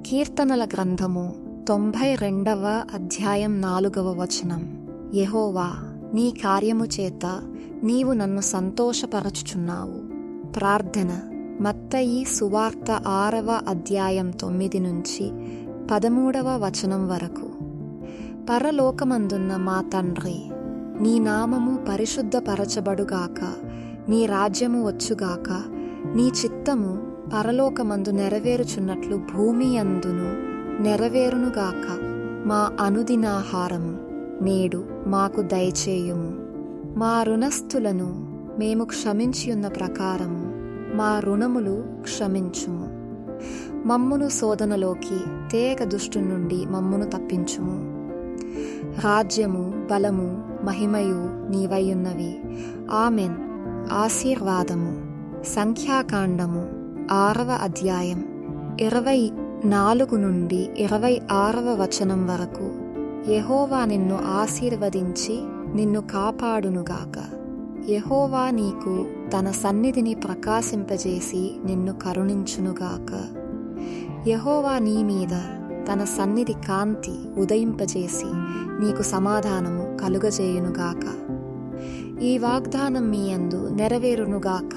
కీర్తనల గ్రంథము 92వ అధ్యాయం 4వ వచనం. యెహోవా, నీ కార్యము చేత నీవు నన్ను సంతోషపరచుచున్నావు. ప్రార్థన. మత్తయి సువార్త 6వ అధ్యాయం 9 నుంచి 13వ వచనం వరకు. పరలోకమందున్న మా తండ్రి, నీ నామము పరిశుద్ధపరచబడుగాక, నీ రాజ్యము వచ్చుగాక, నీ చిత్తము పరలోకమందు నెరవేరుచున్నట్లు భూమి అందును నెరవేరునుగాక. మా అనుదినాహారము నేడు మాకు దయచేయుము. మా రుణస్థులను మేము క్షమించియున్న ప్రకారము మా రుణములు క్షమించుము. మమ్మును శోధనలోకి తేక దుష్టు నుండి మమ్మును తప్పించుము. రాజ్యము, బలము, మహిమయు నీవైయున్నవి. ఆమెన్. ఆశీర్వాదము. సంఖ్యాకాండము 6వ అధ్యాయం 24 నుండి 26వ వచనం వరకు. యెహోవా నిన్ను ఆశీర్వదించి నిన్ను కాపాడునుగాక. యెహోవా నీకు తన సన్నిధిని ప్రకాశింపజేసి నిన్ను కరుణించునుగాక. యెహోవా నీ మీద తన సన్నిధి కాంతి ఉదయింపజేసి నీకు సమాధానము కలుగజేయునుగాక. ఈ వాగ్దానం మీ యందు నెరవేరునుగాక.